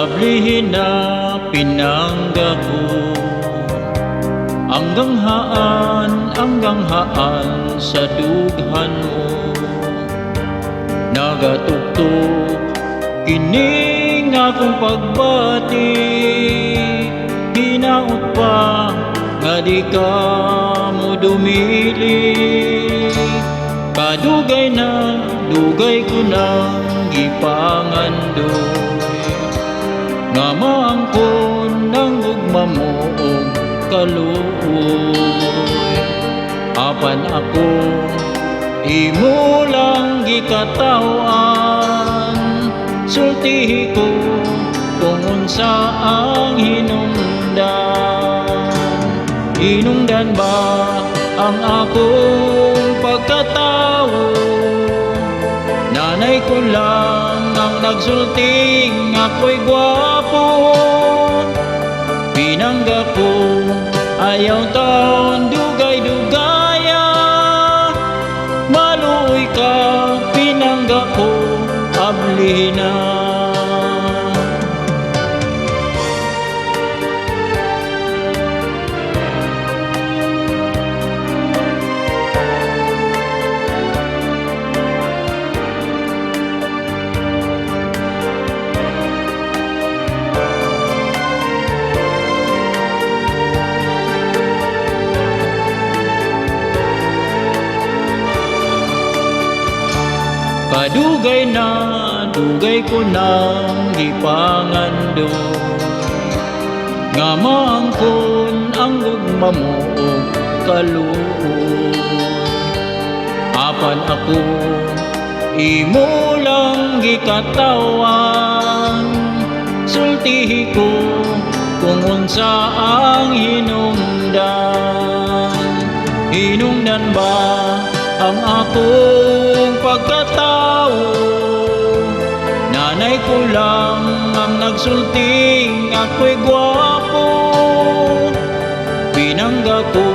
Ablihin na pinangga ko, hanggang haan sa dughan mo. Nagatugtog kining akong pagbati, hinaot pa nga di ka mo dumili. Kadugay na dugay ko nang gipangandoy, nga maangkon ng ugma mo og kaluoy. Apan ako imo lang gikatawan, sultihi ko kung unsa ang hinungdan ba ang akong pagkatao. Nanay ko lang ang nagsulting ako'y gwapo, pinangga ko ayaw taon dugay-dugaya. Maluoy ka pinangga ko, abli na. Kadugay na dugay ko nang gipangandoy, nga maangkon ang ugma mo og kaluoy. Apan ako imo lang gikatawan, sultihi ko kung unsa ang hinungdan ba ang akong pagkatao. Nanay ko lang ang nagsulting ako'y gwapo, pinangga ko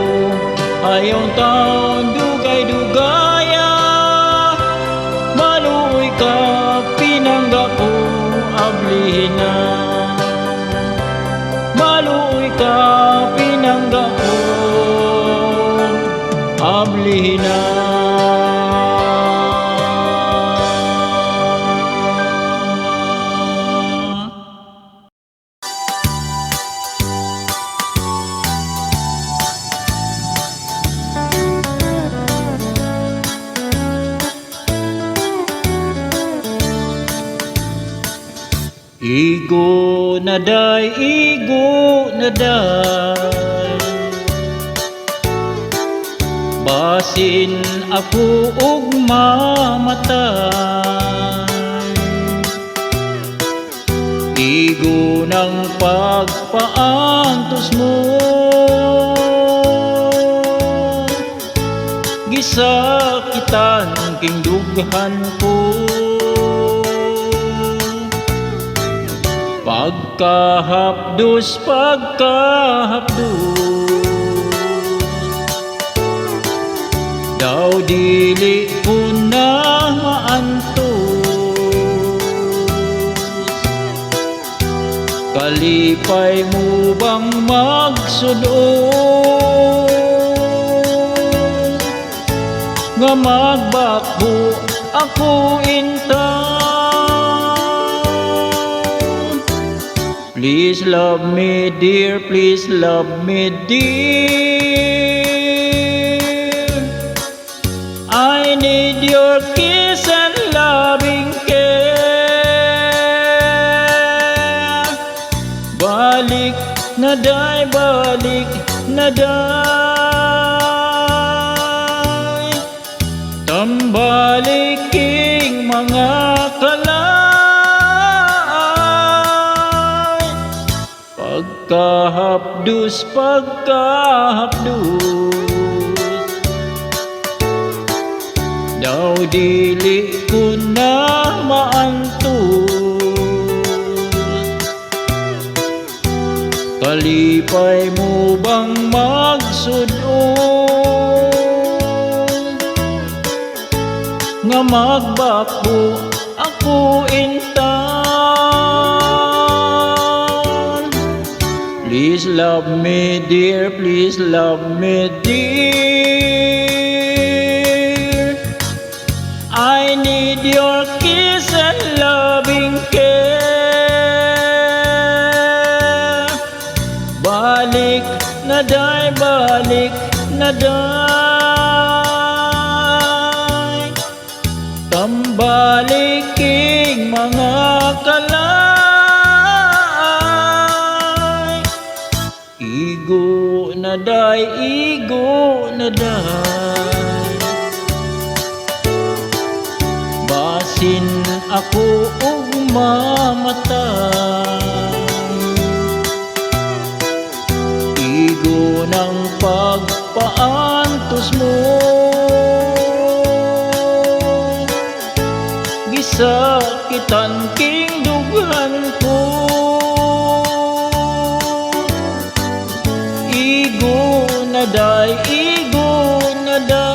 ayaw taon dugay-dugaya. Maluoy ka pinangga ko, ablihin na. Maluoy ka pinangga ko, ablihin na. Igo na day, basin ako og mamatay. Igo ng pagpaantos mo, gisakitan king dughan ko. Pagkahapdos daw dili ko na maantos. Kalipay mo bang magsunod, nga magbakbo ako inta. Please love me dear, please love me dear. I need your kiss and loving care. Balik na day, balik na day. Tambaliking mga kalay. Pagkahapdos daw dili ko na maantos. Kalipay mo bang magsudon, nga magbako ako inta. Please love me dear, please love me dear. I need your kiss and loving care. Balik na day, balik na day. Tambaliking mga kalay. Igo na day, igo na day. Basin ako ug mamatay. Igo ng pagpaantos mo. Gisakitan king dughan ko. Igo na day, igo na day.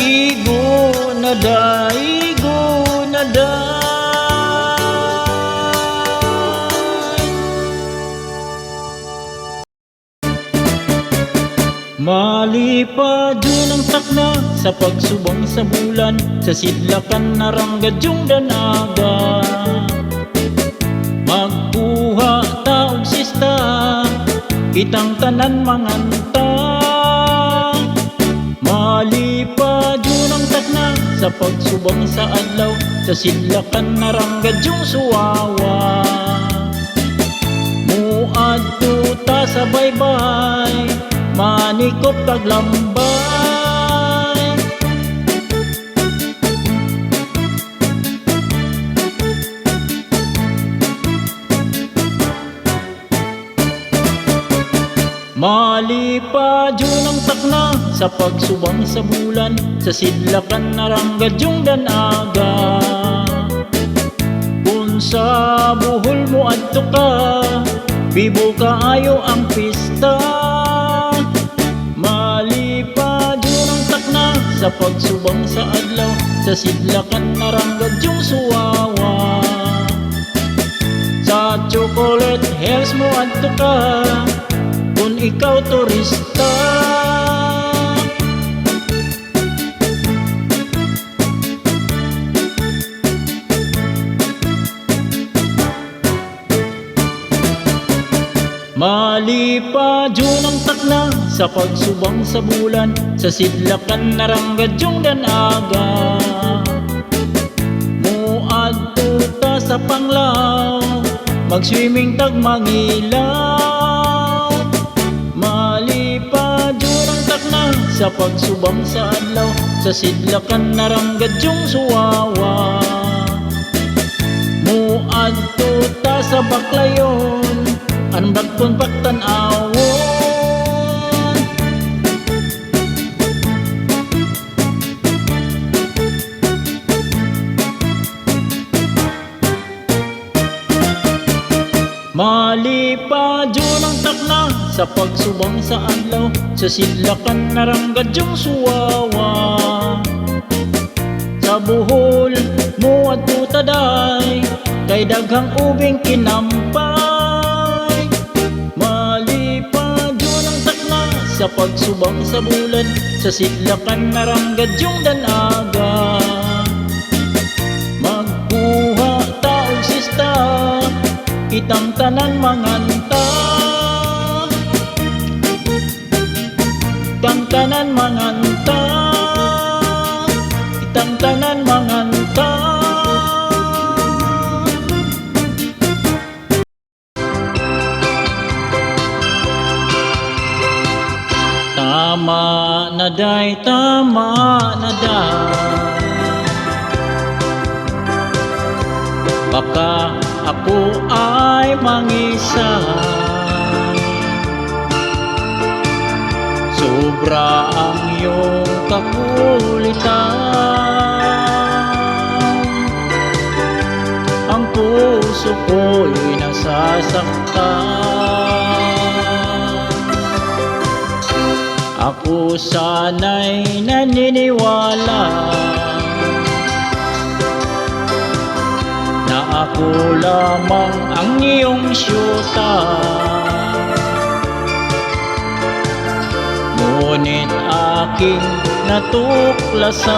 Igo na day, igo na day. Malipad yun ang takna sa pagsubang sa bulan, sa sidlakan na ranggadyong danaga. Magkuha taong sista, kitang tanan manganta. Malipad yun ang takna sa pagsubang sa adlaw, sa sidlakan na ranggadyong suwawa. Muadto ta sa baybay, manikop taglambay. Malipad yun ang takna sa pagsubang sa bulan, sa sidlakan na ranggadyong danaga. Kung sa buhol mo adto ka, bibo kaayo ang pista. Malipad yun ang takna sa pagsubang sa adlaw, sa sidlakan na ranggadyong suwawa. Sa Chocolate Hills mo adto ka, kung ikaw turista. Malipad yun ang takna sa pagsubang sa bulan, sa sidlakan na ranggadyong danaga. Muadto ta sa Panglaw, mag-swimming tag mangilaw. Malipad yun ang takna sa pagsubang sa adlaw, sa sidlakan na ranggadyong suwawa. Muadto ta sa Baclayon, andag kong pagtanawon. Malipad yun ang takna sa pagsubang sa adlaw, sa sidlakan na ranggadyong suwawa. Sa buhol mo adto ta day, kay daghang ubing kinampay. Malipad yun ang takna sa pagsubang sa bulan, sa sidlakan na ranggadyong danaga. Magkuha taong sista, kitang tanan manganta. Kitang tanan manganta, kitang tanan manganta. Tama na day, tama na day. Baka ako ay mangisay, sobra ang iyong kakulitan. Ang puso ko'y nasasaktan. Ako sana'y naniniwala na na ako lamang ang iyong syuta. Ngunit aking natuklasan,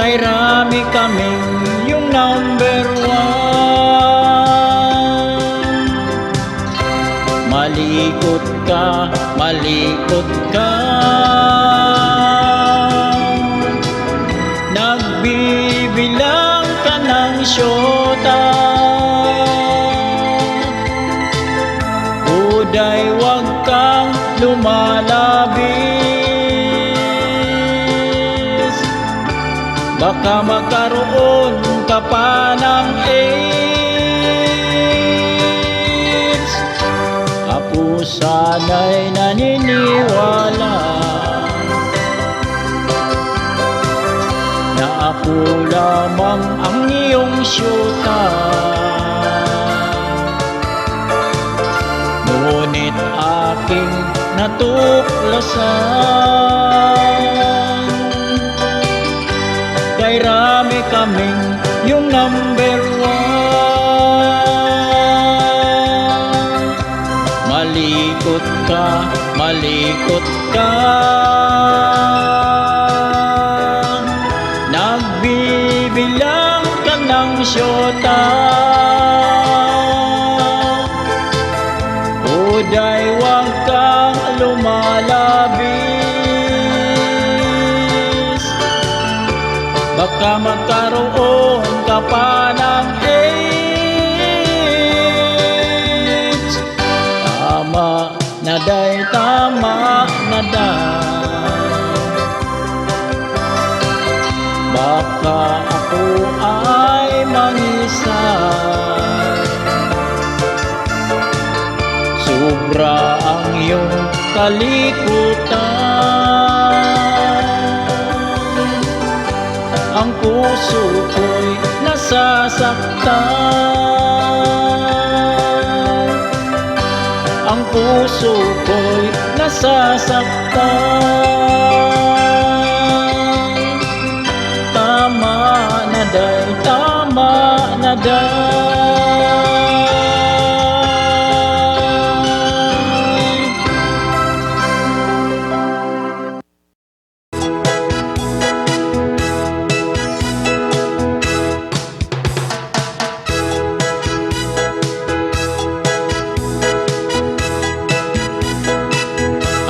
kay rami kaming yung number one. Malikot ka, malikot ka, nagbibilang ka ng syota. Uday, wag kang lumalabis, baka magkaroon ka pa ng AIDS. Ako sana'y naniniwala na ako lamang ang iyong syuta. Ngunit aking natuklasan, kay rami kaming yung number one. Malikot ka, malikot ka, nagbibilang ka ng syota. Uday, wag kang lumalabis, baka magkaroon ka pa ng AIDS. Tama na day, tama na day, baka ako ay mangisay. Sobra ang iyong kalikutan, ang puso ko'y nasasaktan, ang puso ko'y nasasaktan. Tama na day, tama na day.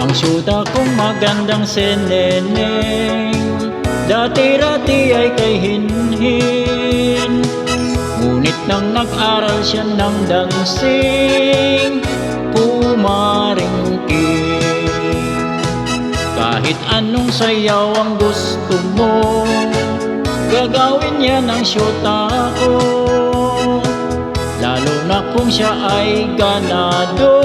Ang syuta kong magandang sineneng, dati-rati ay kay Hinhin. Ngunit nang nag-aral siya ng dancing, kumaringking. Kahit anong sayaw ang gusto mo, gagawin niya ng syuta ko. Lalo na kung siya ay ganado,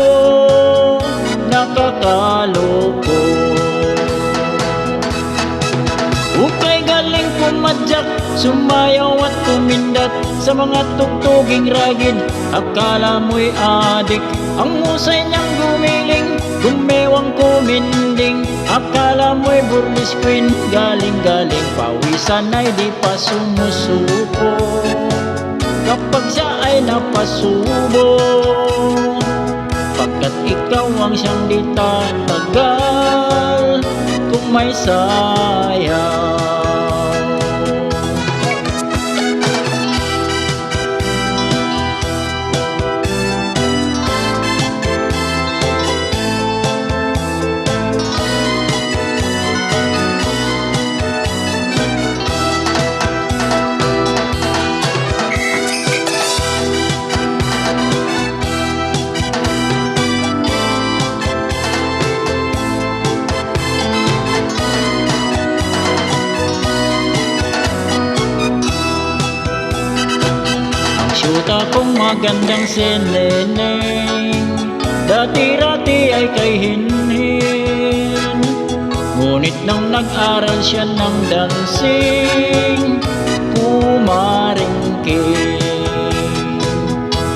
nakakaloko. Ukay galing pumadyak, sumayaw at tumindat sa mga tugtuging ragid. Akala mo'y adik, ang husay niyang gumiling, gumewang kuminding. Akala mo'y burlis queen, galing-galing pawisan ay di pa sumusuko. Kapag siya ay napasubo, pagkat ikaw ang siyang di tatagal kung may sayaw. Syuta kong magandang sineneng, dati-rati ay kay Hinhin. Ngunit nang nag-aral siya ng dancing, kumaringking.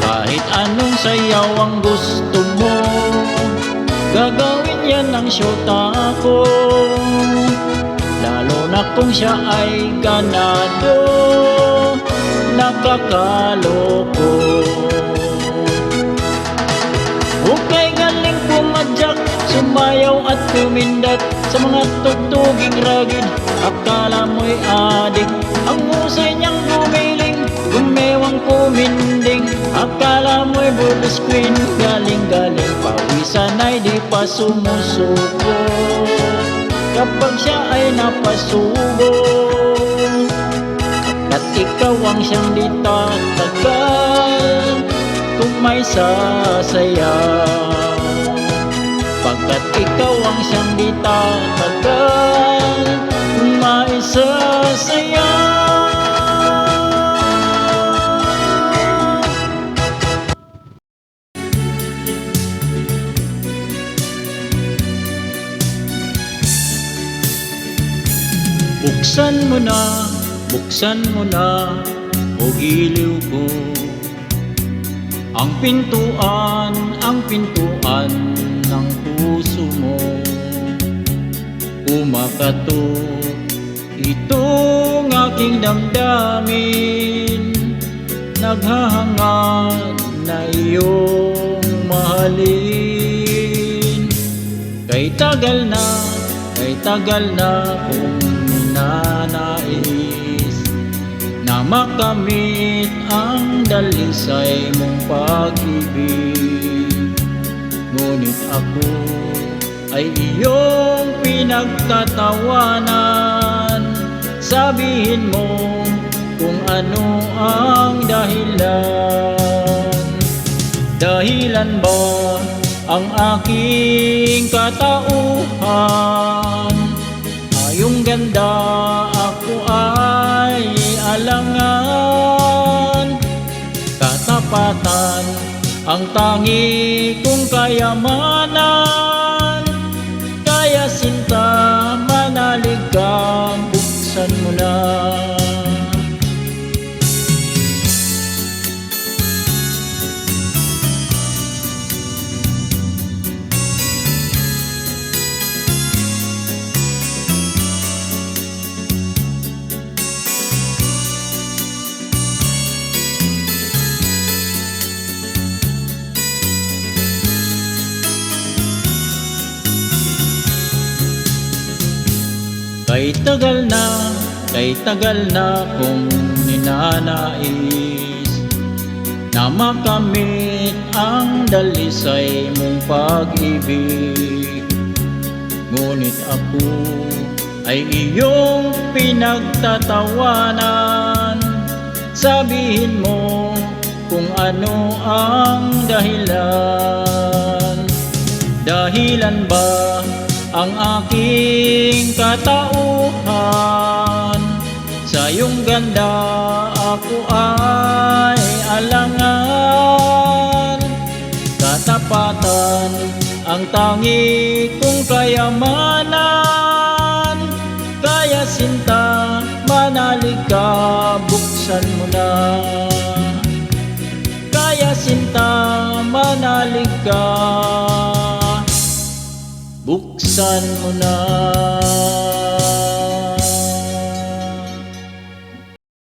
Kahit anong sayaw ang gusto mo, gagawin yan ng syuta ko. Lalo na na kung siya ay ganado, nakakaloko. Hukay galing pumadyak, sumayaw at kumindat sa mga tugtuging ragid. Akala mo'y adik, ang husay niyang gumiling, gumewang kuminding. Akala mo'y Burgos Queen, galing-galing pawisan ay di pa sumusuko. Kapag siya ay napasubo, at ikaw ang siyang di tatagal kung may sasayaw. Pagkat ikaw ang siyang di tatagal kung may sasayaw. Buksan mo na, o giliw ko, ang pintuan ng puso mo. Kumakatok itong aking damdamin, naghahangad na iyong mahalin. Kay tagal na kung ninanais na makamit ang dalisay mong pag-ibig. Ngunit ako ay iyong pinagtatawanan. Sabihin mo kung ano ang dahilan. Dahilan ba ang aking katauhan? Ayong ganda ako ay alangan. Katapatan ang tangi kong kayamanan. Kaya sinta, manalig ka, buksan mo na. Kay tagal na kung ninanais na makamit ang dalisay mong pag-ibig. Ngunit ako ay iyong pinagtatawanan. Sabihin mo kung ano ang dahilan. Dahilan ba ang aking katauhan? Sa iyong ganda ako ay alangan. Katapatan ang tangi kong kayamanan. Kaya sinta, manalig ka, buksan mo na. Kaya sinta, manalig ka, buksan mo na.